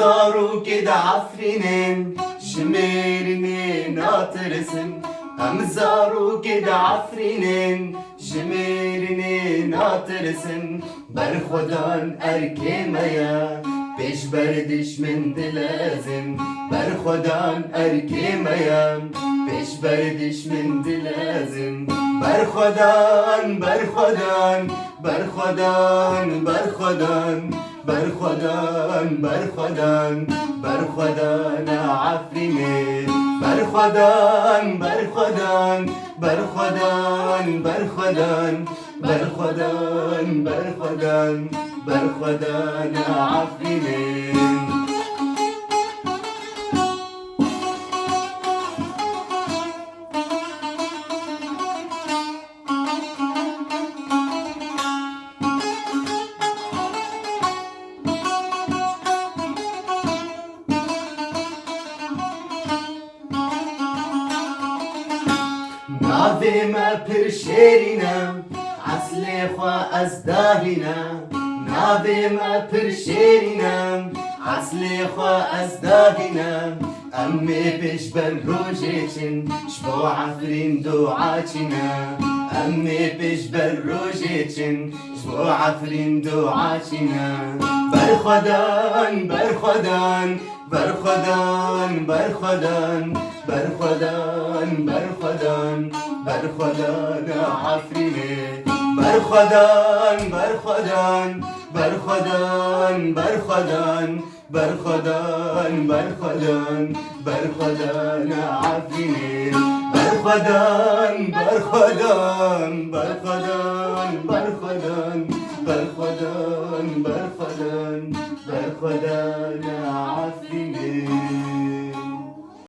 زارو كده عفرينين جميرني ناطرسن زارو كده عفرينين جميرني ناطرسن برخدان أركيميا بيش بردش من دلازم برخدان أركيميا بيش بردش من دلازم برخدان برخدان برخدان برخدان برخدان برخدان برخدان عفرينين برخدان برخدان برخدان برخدان برخدان برخدان برخدان عفرينين نافي ما برشيرنا عسلي خوا أزداهنا نافي ما برشيرنا عسلي خوا أزداهنا أمي بيش بروجيتن شبو عفرين دوعاتنا أمي بيش بروجيتن شبو عفرين دوعاتنا برخدان برخدان برخدان برخدان برخدان برخدان برخدان عفريني برخدان برخدان برخدان برخدان برخدان برخدان برخدان عفريني برخدان برخدان برخدان برخدان برخدان برخدان برخدان عفريني